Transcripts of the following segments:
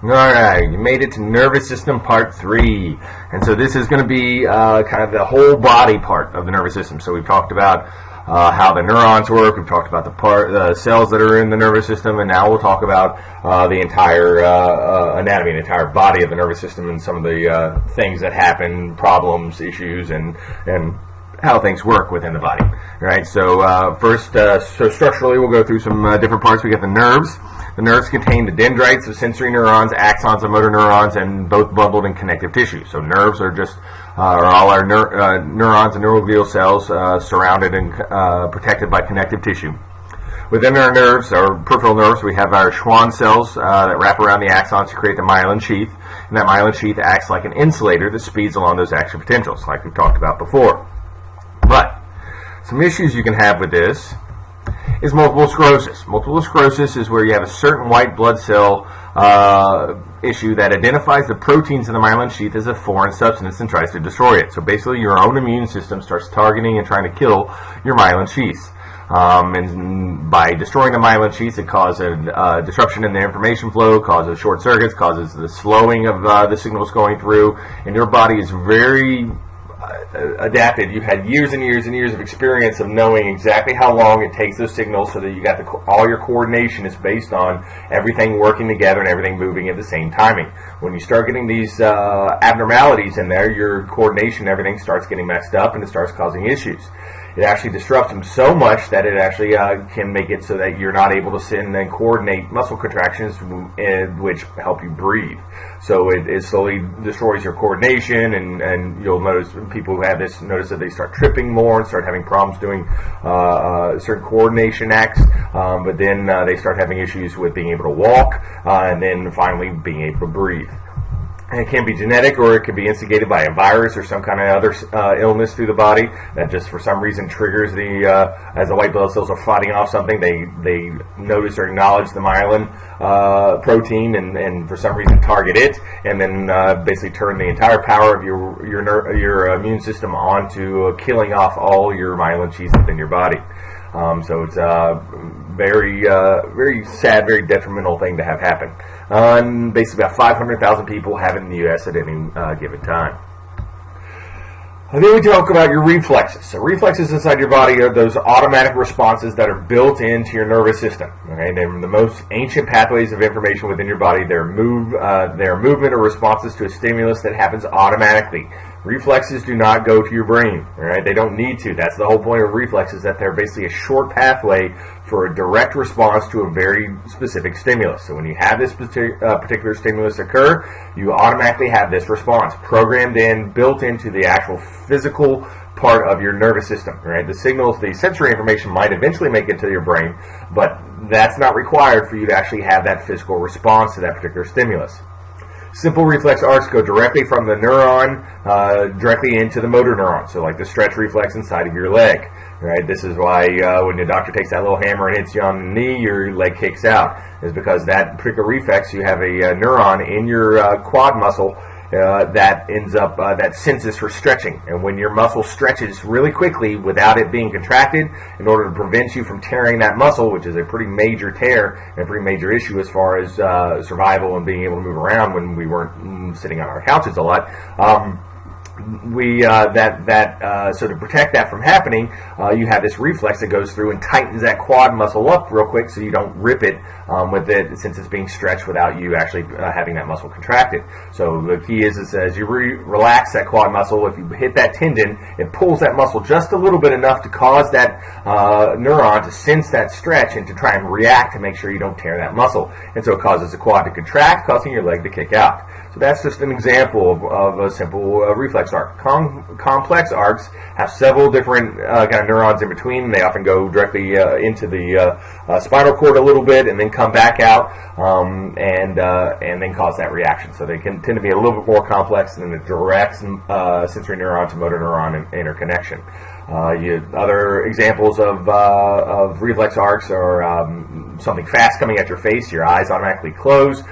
Alright, you made it to nervous system part 3. And so this is going to be kind of the whole body part of the nervous system. So we've talked about how the neurons work, we've talked about the cells that are in the nervous system, and now we'll talk about the entire anatomy, the entire body of the nervous system, and some of the things that happen, problems, issues, and how things work within the body. Right. So first, so structurally, we'll go through some different parts. We got the nerves. The nerves contain the dendrites of sensory neurons, axons of motor neurons, and both bundled in connective tissue. So nerves are just are all our neurons and neuroglial cells surrounded and protected by connective tissue. Within our nerves, our peripheral nerves, we have our Schwann cells that wrap around the axons to create the myelin sheath. And that myelin sheath acts like an insulator that speeds along those action potentials, like we've talked about before. But some issues you can have with this is multiple sclerosis. Multiple sclerosis is where you have a certain white blood cell issue that identifies the proteins in the myelin sheath as a foreign substance and tries to destroy it. So basically your own immune system starts targeting and trying to kill your myelin sheaths. And by destroying the myelin sheaths, it causes a disruption in the information flow, causes short circuits, causes the slowing of the signals going through, and your body is very adapted. You've had years and years and years of experience of knowing exactly how long it takes those signals, so that you got all your coordination is based on everything working together and everything moving at the same timing. When you start getting these abnormalities in there, your coordination, everything starts getting messed up, and it starts causing issues. It actually disrupts them so much that it actually can make it so that you're not able to sit and coordinate muscle contractions which help you breathe. So it slowly destroys your coordination, and you'll notice people who have this notice that they start tripping more and start having problems doing certain coordination acts, but then they start having issues with being able to walk, and then finally being able to breathe. And it can be genetic, or it can be instigated by a virus or some kind of other illness through the body that just for some reason triggers as the white blood cells are fighting off something, they notice or acknowledge the myelin protein and for some reason target it, and then basically turn the entire power of your immune system onto killing off all your myelin sheaths within your body. So it's a very sad, very detrimental thing to have happen. And basically about 500,000 people have it in the U.S. at any given time. And then we talk about your reflexes. So reflexes inside your body are those automatic responses that are built into your nervous system. Okay? They're the most ancient pathways of information within your body. They're movement or responses to a stimulus that happens automatically. Reflexes do not go to your brain. Right? They don't need to. That's the whole point of reflexes, that they're basically a short pathway for a direct response to a very specific stimulus. So when you have this particular stimulus occur, you automatically have this response programmed in, built into the actual physical part of your nervous system. Right? The signals, the sensory information might eventually make it to your brain, but that's not required for you to actually have that physical response to that particular stimulus. Simple reflex arcs go directly from the neuron directly into the motor neuron. So like the stretch reflex inside of your leg. Right? This is why when the doctor takes that little hammer and hits you on the knee, your leg kicks out. Is because that particular reflex, you have a neuron in your quad muscle that ends up that senses for stretching. And when your muscle stretches really quickly without it being contracted, in order to prevent you from tearing that muscle, which is a pretty major tear and a pretty major issue as far as survival and being able to move around when we weren't sitting on our couches a lot. So to protect that from happening, you have this reflex that goes through and tightens that quad muscle up real quick, so you don't rip it with it, since it's being stretched without you actually having that muscle contracted. So the key is as you relax that quad muscle, if you hit that tendon, it pulls that muscle just a little bit enough to cause that neuron to sense that stretch and to try and react to make sure you don't tear that muscle. And so it causes the quad to contract, causing your leg to kick out. So that's just an example of a simple reflex arc. Complex arcs have several different kind of neurons in between. They often go directly into the spinal cord a little bit and then come back out and then cause that reaction. So they can tend to be a little bit more complex than the direct sensory neuron to motor neuron interconnection. Other examples of reflex arcs are something fast coming at your face, your eyes automatically close,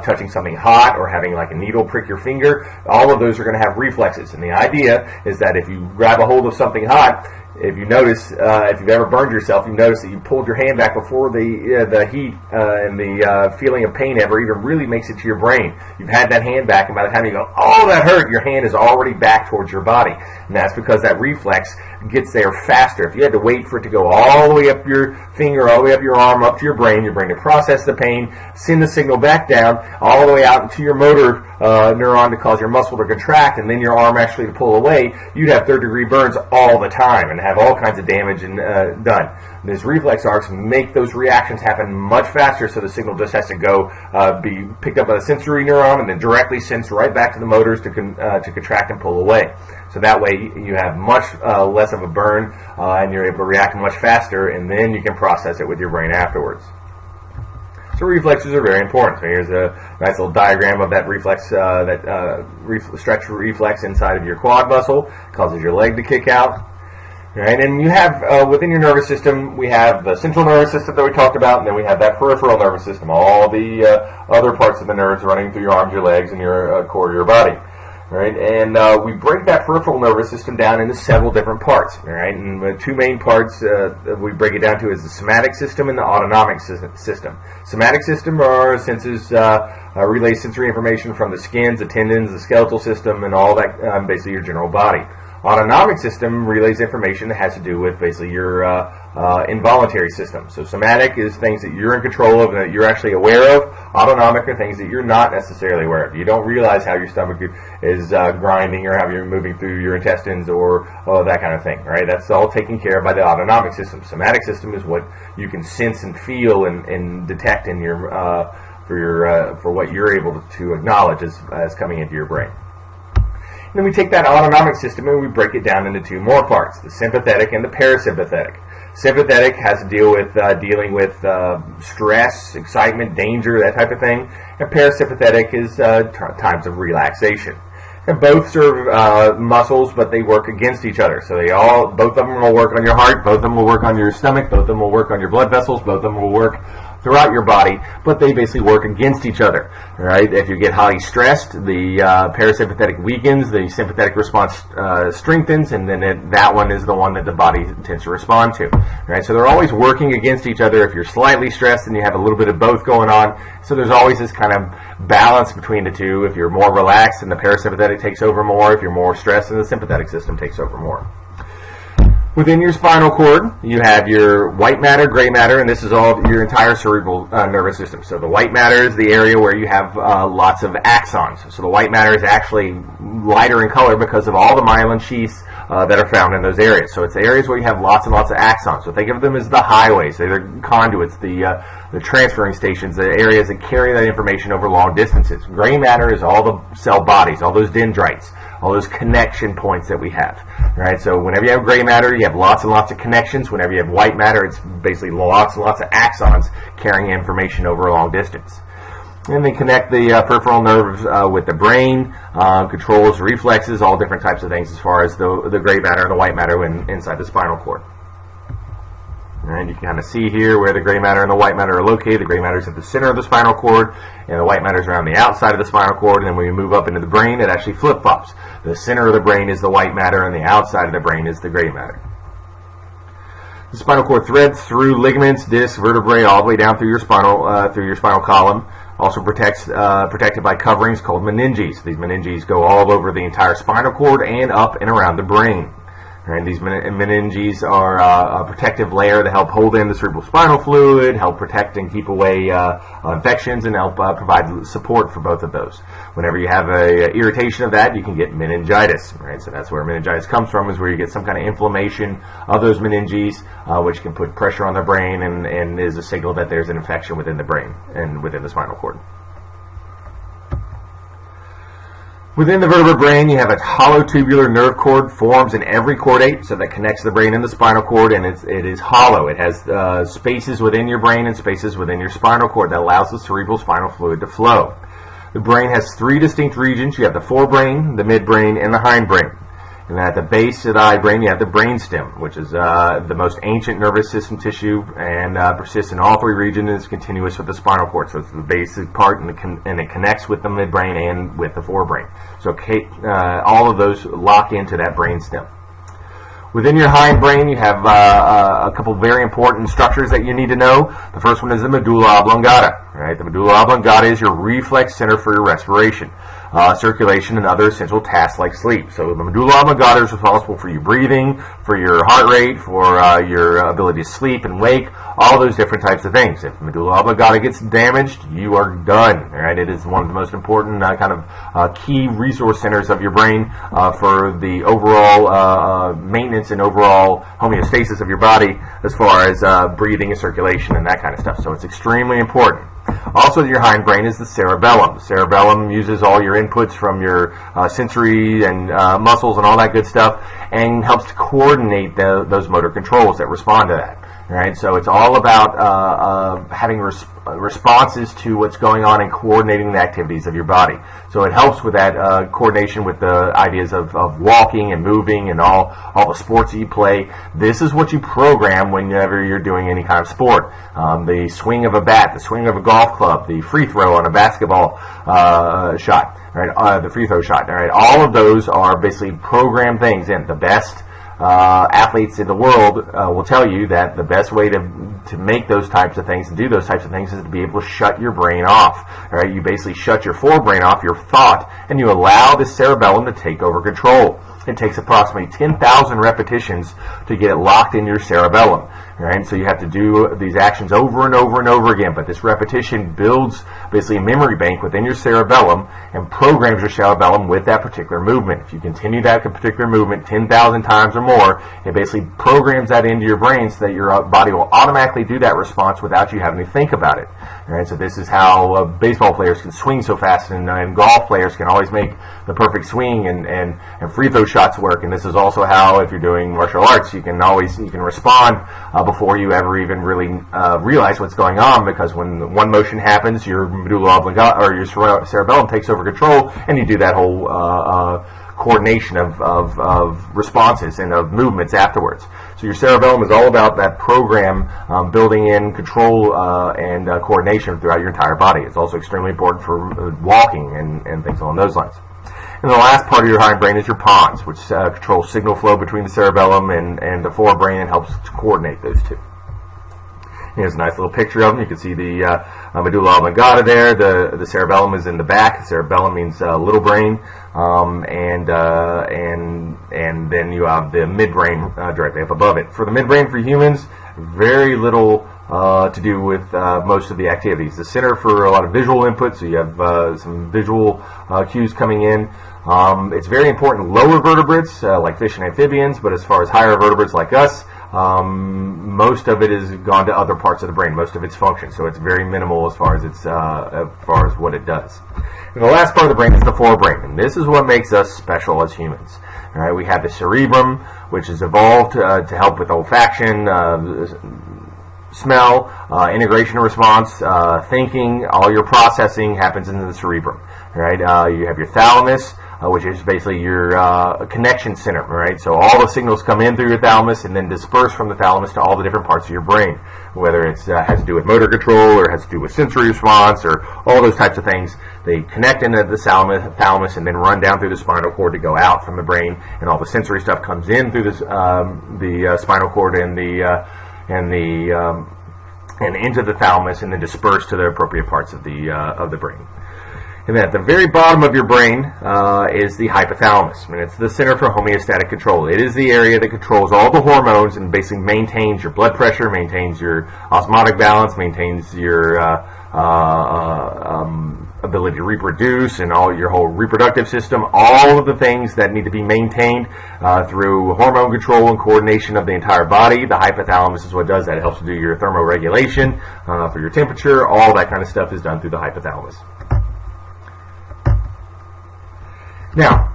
touching something hot, or having like a needle prick your finger. All of those are going to have reflexes. And the idea is that if you grab a hold of something hot, If you notice, if you've ever burned yourself, you notice that you pulled your hand back before the heat and the feeling of pain ever even really makes it to your brain. You've had that hand back, and by the time you go, oh, that hurt, your hand is already back towards your body. And that's because that reflex gets there faster. If you had to wait for it to go all the way up your finger, all the way up your arm, up to your brain to process the pain, send the signal back down, all the way out into your motor neuron to cause your muscle to contract, and then your arm actually to pull away, you'd have third-degree burns all the time and have all kinds of damage and done. These reflex arcs make those reactions happen much faster, so the signal just has to go be picked up by the sensory neuron and then directly sent right back to the motors to contract and pull away. So that way you have much less of a burn and you're able to react much faster, and then you can process it with your brain afterwards. So reflexes are very important. So here's a nice little diagram of that reflex, stretch reflex inside of your quad muscle. Causes your leg to kick out. Right, and you have, within your nervous system, we have the central nervous system that we talked about, and then we have that peripheral nervous system, all the other parts of the nerves running through your arms, your legs, and your core of your body. Right, and we break that peripheral nervous system down into several different parts. Right, and the two main parts we break it down to is the somatic system and the autonomic system. Somatic system are senses, relay sensory information from the skins, the tendons, the skeletal system, and all that, basically your general body. Autonomic system relays information that has to do with basically your involuntary system. So somatic is things that you're in control of and that you're actually aware of. Autonomic are things that you're not necessarily aware of. You don't realize how your stomach is grinding or how you're moving through your intestines or that kind of thing. Right? That's all taken care of by the autonomic system. Somatic system is what you can sense and feel and detect in your for what you're able to acknowledge as coming into your brain. And then we take that autonomic system and we break it down into two more parts, the sympathetic and the parasympathetic. Sympathetic has to deal with dealing with stress, excitement, danger, that type of thing. And parasympathetic is times of relaxation. And both serve muscles, but they work against each other. So both of them will work on your heart, both of them will work on your stomach, both of them will work on your blood vessels, both of them will work throughout your body, but they basically work against each other. Right? If you get highly stressed, the parasympathetic weakens, the sympathetic response strengthens, and then that one is the one that the body tends to respond to. Right? So they're always working against each other. If you're slightly stressed, then you have a little bit of both going on. So there's always this kind of balance between the two. If you're more relaxed, then the parasympathetic takes over more. If you're more stressed, then the sympathetic system takes over more. Within your spinal cord, you have your white matter, gray matter, and this is all your entire cerebral nervous system. So the white matter is the area where you have lots of axons. So the white matter is actually lighter in color because of all the myelin sheaths that are found in those areas. So it's the areas where you have lots and lots of axons. So think of them as the highways, they're the conduits, the transferring stations, the areas that carry that information over long distances. Gray matter is all the cell bodies, all those dendrites, all those connection points that we have. Right? So whenever you have gray matter, you have lots and lots of connections. Whenever you have white matter, it's basically lots and lots of axons carrying information over a long distance. And they connect the peripheral nerves with the brain, controls reflexes, all different types of things as far as the gray matter and the white matter inside the spinal cord. And you can kind of see here where the gray matter and the white matter are located. The gray matter is at the center of the spinal cord, and the white matter is around the outside of the spinal cord. And then when we move up into the brain, it actually flip-flops. The center of the brain is the white matter, and the outside of the brain is the gray matter. The spinal cord threads through ligaments, discs, vertebrae, all the way down through your spinal column. Also protected by coverings called meninges. These meninges go all over the entire spinal cord and up and around the brain. And these meninges are a protective layer that help hold in the cerebral spinal fluid, help protect and keep away infections, and help provide support for both of those. Whenever you have a irritation of that, you can get meningitis. Right? So that's where meningitis comes from, is where you get some kind of inflammation of those meninges, which can put pressure on the brain and is a signal that there's an infection within the brain and within the spinal cord. Within the vertebral brain, you have a hollow tubular nerve cord forms in every chordate, so that connects the brain and the spinal cord, and it is hollow. It has spaces within your brain and spaces within your spinal cord that allows the cerebral spinal fluid to flow. The brain has three distinct regions. You have the forebrain, the midbrain, and the hindbrain. And at the base of the eyebrain, you have the brainstem, which is the most ancient nervous system tissue and persists in all three regions and is continuous with the spinal cord. So it's the basic part, and it connects with the midbrain and with the forebrain. So all of those lock into that brainstem. Within your hindbrain, you have a couple very important structures that you need to know. The first one is the medulla oblongata. Right? The medulla oblongata is your reflex center for your respiration, circulation, and other essential tasks like sleep. So the medulla oblongata is responsible for your breathing, for your heart rate, for your ability to sleep and wake, all those different types of things. If the medulla oblongata gets damaged, you are done. Right? It is one of the most important key resource centers of your brain for the overall maintenance and overall homeostasis of your body as far as breathing and circulation and that kind of stuff. So it's extremely important. Also, your hindbrain is the cerebellum. The cerebellum uses all your inputs from your sensory and muscles and all that good stuff, and helps to coordinate those motor controls that respond to that. Right? So it's all about having responses to what's going on and coordinating the activities of your body. So it helps with that coordination with the ideas of walking and moving and all the sports that you play. This is what you program whenever you're doing any kind of sport. The swing of a bat, the swing of a golf club, the free throw on a basketball shot, right? The free throw shot, right? All of those are basically programmed things. And the best athletes in the world will tell you that the best way to make those types of things and do those types of things is to be able to shut your brain off. Right? You basically shut your forebrain off, your thought, and you allow the cerebellum to take over control. It takes approximately 10,000 repetitions to get it locked in your cerebellum. Right? So you have to do these actions over and over and over again, but this repetition builds basically a memory bank within your cerebellum and programs your cerebellum with that particular movement. If you continue that particular movement 10,000 times or more, it basically programs that into your brain so that your body will automatically do that response without you having to think about it. Right? So this is how baseball players can swing so fast, and golf players can always make the perfect swing, and free throw shots work. And this is also how, if you're doing martial arts, you can respond before you ever even really realize what's going on, because when one motion happens, your medulla oblongata or your cerebellum takes over control, and you do that whole coordination of responses and of movements afterwards. So your cerebellum is all about that program building in control and coordination throughout your entire body. It's also extremely important for walking and things along those lines. And the last part of your hindbrain is your pons, which controls signal flow between the cerebellum and the forebrain and helps to coordinate those two. Here's a nice little picture of them. You can see the medulla oblongata there. The cerebellum is in the back. The cerebellum means little brain, and then you have the midbrain directly up above it. For the midbrain for humans, very little to do with most of the activities. The center for a lot of visual input, so you have some visual cues coming in. It's very important lower vertebrates like fish and amphibians, but as far as higher vertebrates like us, most of it is gone to other parts of the brain, most of its function, so it's very minimal as far as what it does. And the last part of the brain is the forebrain, and this is what makes us special as humans. All right, we have the cerebrum, which is evolved to help with olfaction, smell, integration and response, thinking. All your processing happens in the cerebrum. Right? You have your thalamus, which is basically your connection center. Right? So all the signals come in through your thalamus and then disperse from the thalamus to all the different parts of your brain, whether it has to do with motor control or has to do with sensory response or all those types of things. They connect into the thalamus and then run down through the spinal cord to go out from the brain, and all the sensory stuff comes in through the spinal cord and into the thalamus, and then dispersed to the appropriate parts of the brain. And then at the very bottom of your brain is the hypothalamus, and it's the center for homeostatic control. It is the area that controls all the hormones and basically maintains your blood pressure, maintains your osmotic balance, maintains your ability to reproduce, and all your whole reproductive system. All of the things that need to be maintained through hormone control and coordination of the entire body. The hypothalamus is what does that. It helps to do your thermoregulation for your temperature. All that kind of stuff is done through the hypothalamus. Now,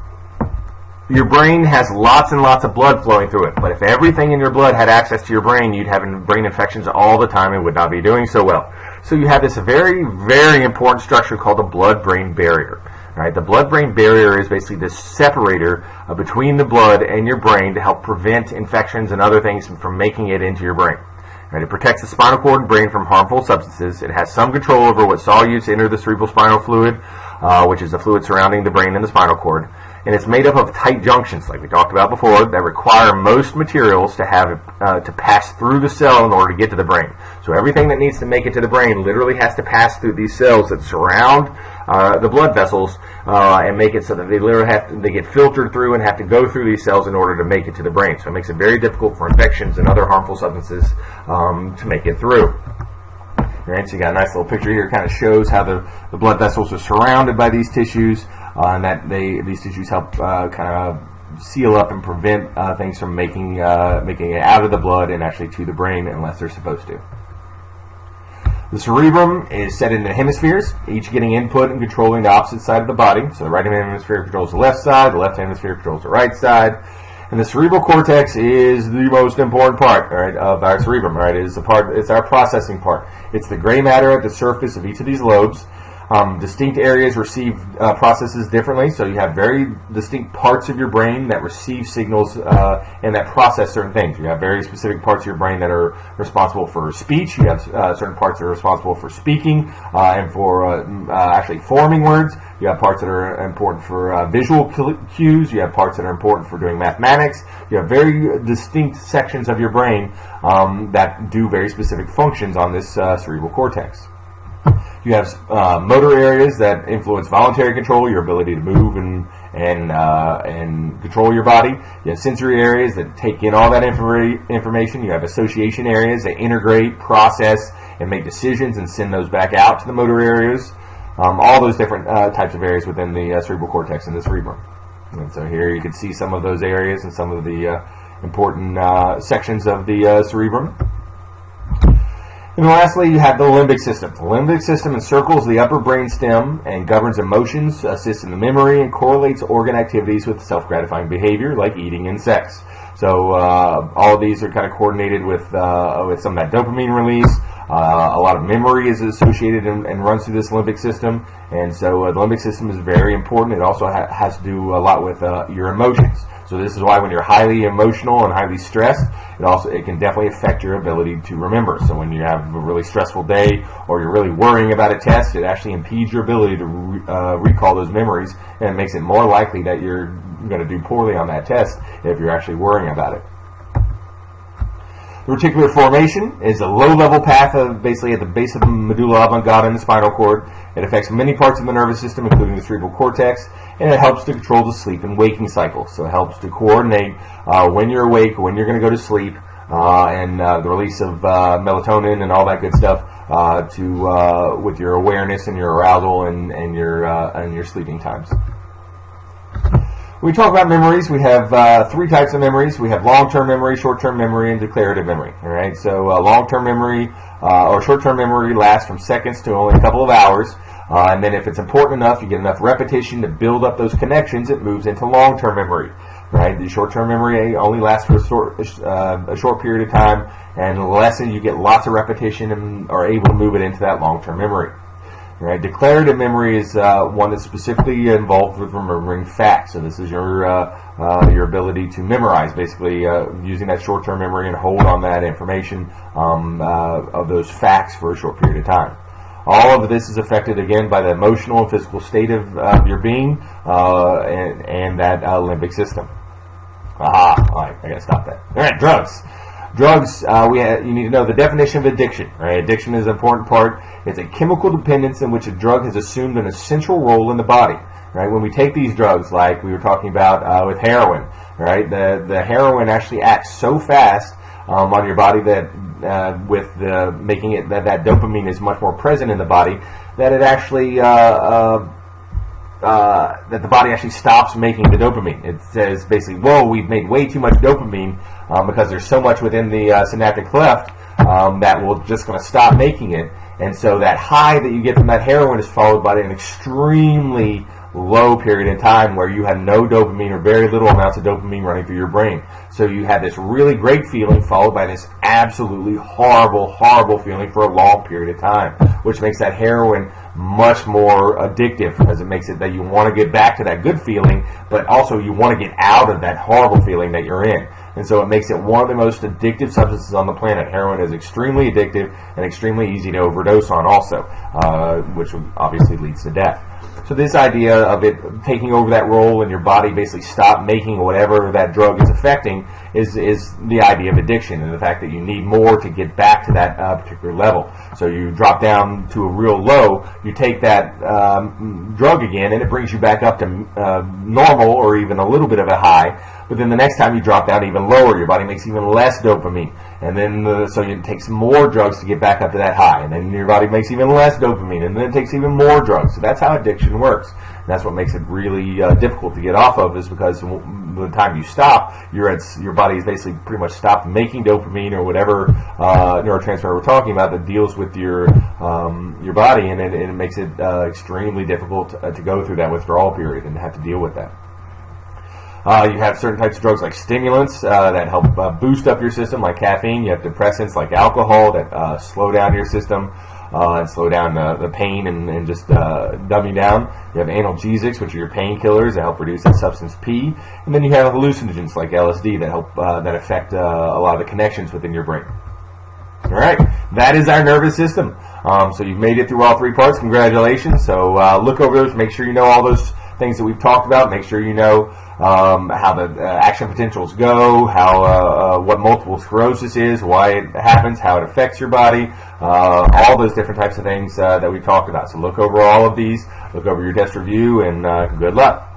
your brain has lots and lots of blood flowing through it, but if everything in your blood had access to your brain, you'd have brain infections all the time and would not be doing so well. So you have this very, very important structure called the blood-brain barrier. Right? The blood-brain barrier is basically this separator between the blood and your brain to help prevent infections and other things from making it into your brain. Right? It protects the spinal cord and brain from harmful substances. It has some control over what solutes enter the cerebral spinal fluid, which is the fluid surrounding the brain and the spinal cord. and it's made up of tight junctions, like we talked about before, that require most materials to have to pass through the cell in order to get to the brain. So everything that needs to make it to the brain literally has to pass through these cells that surround the blood vessels and make it so that they literally they get filtered through and have to go through these cells in order to make it to the brain. So it makes it very difficult for infections and other harmful substances to make it through. Right, so you got a nice little picture here. It kind of shows how the blood vessels are surrounded by these tissues, and that these tissues help kind of seal up and prevent things from making it out of the blood and actually to the brain unless they're supposed to. The cerebrum is set into hemispheres, each getting input and controlling the opposite side of the body. So the right hemisphere controls the left side, the left hemisphere controls the right side. And the cerebral cortex is the most important part, right, of our cerebrum. Right, it's our processing part. It's the gray matter at the surface of each of these lobes. Distinct areas receive processes differently, so you have very distinct parts of your brain that receive signals and that process certain things. You have very specific parts of your brain that are responsible for speech. You have certain parts that are responsible for speaking and for actually forming words. You have parts that are important for visual cues. You have parts that are important for doing mathematics. You have very distinct sections of your brain that do very specific functions on this cerebral cortex. You have motor areas that influence voluntary control, your ability to move and control your body. You have sensory areas that take in all that information. You have association areas that integrate, process, and make decisions and send those back out to the motor areas. All those different types of areas within the cerebral cortex and the cerebrum. And so here you can see some of those areas and some of the important sections of the cerebrum. And lastly, you have the limbic system. The limbic system encircles the upper brain stem and governs emotions, assists in the memory, and correlates organ activities with self-gratifying behavior like eating and sex. So all of these are kind of coordinated with some of that dopamine release. A lot of memory is associated and runs through this limbic system, and so the limbic system is very important. It also has to do a lot with your emotions. So this is why when you're highly emotional and highly stressed, it can definitely affect your ability to remember. So when you have a really stressful day or you're really worrying about a test, it actually impedes your ability to recall those memories, and it makes it more likely that you're going to do poorly on that test if you're actually worrying about it. The reticular formation is a low-level path basically at the base of the medulla oblongata in the spinal cord. It affects many parts of the nervous system, including the cerebral cortex, and it helps to control the sleep and waking cycle. So it helps to coordinate when you're awake, when you're going to go to sleep, and the release of melatonin and all that good stuff with your awareness and your arousal and your sleeping times. When we talk about memories, we have three types of memories. We have long-term memory, short-term memory, and declarative memory. All right. So long-term memory or short-term memory lasts from seconds to only a couple of hours, and then if it's important enough, you get enough repetition to build up those connections, it moves into long-term memory. Right. The short-term memory only lasts for a short period of time, and unless you get lots of repetition and are able to move it into that long-term memory. Right. Declarative memory is one that's specifically involved with remembering facts. So this is your ability to memorize, basically using that short-term memory and hold on that information of those facts for a short period of time. All of this is affected again by the emotional and physical state of your being and that limbic system. Aha! All right, I gotta stop that. All right, drugs. Drugs, you need to know the definition of addiction. Right? Addiction is an important part. It's a chemical dependence in which a drug has assumed an essential role in the body. Right? When we take these drugs, like we were talking about with heroin, right? The heroin actually acts so fast on your body that making it that dopamine is much more present in the body that it actually that the body actually stops making the dopamine. It says basically, whoa, we've made way too much dopamine because there's so much within the synaptic cleft that we're just going to stop making it. And so that high that you get from that heroin is followed by an extremely low period in time where you had no dopamine or very little amounts of dopamine running through your brain. So you had this really great feeling followed by this absolutely horrible, horrible feeling for a long period of time, which makes that heroin much more addictive because it makes it that you want to get back to that good feeling, but also you want to get out of that horrible feeling that you're in. And so it makes it one of the most addictive substances on the planet. Heroin is extremely addictive and extremely easy to overdose on also, which obviously leads to death. So this idea of it taking over that role and your body basically stop making whatever that drug is affecting is the idea of addiction, and the fact that you need more to get back to that particular level. So you drop down to a real low, you take that drug again, and it brings you back up to normal or even a little bit of a high. But then the next time you drop down even lower, your body makes even less dopamine. And then so it takes more drugs to get back up to that high. And then your body makes even less dopamine. And then it takes even more drugs. So that's how addiction works. And that's what makes it really difficult to get off of, is because the time you stop, your body is basically pretty much stopped making dopamine or whatever neurotransmitter we're talking about that deals with your body. And it makes it extremely difficult to go through that withdrawal period and have to deal with that. You have certain types of drugs like stimulants that help boost up your system, like caffeine. You have depressants like alcohol that slow down your system and slow down the pain and just dumb you down. You have analgesics, which are your painkillers that help reduce that substance P. And then you have hallucinogens like LSD that help that affect a lot of the connections within your brain. All right, that is our nervous system. So you've made it through all three parts. Congratulations. So look over those. Make sure you know all those things that we've talked about. Make sure you know how the action potentials go, how what multiple sclerosis is, why it happens, how it affects your body, all those different types of things that we talked about. So look over all of these, look over your test review, and good luck.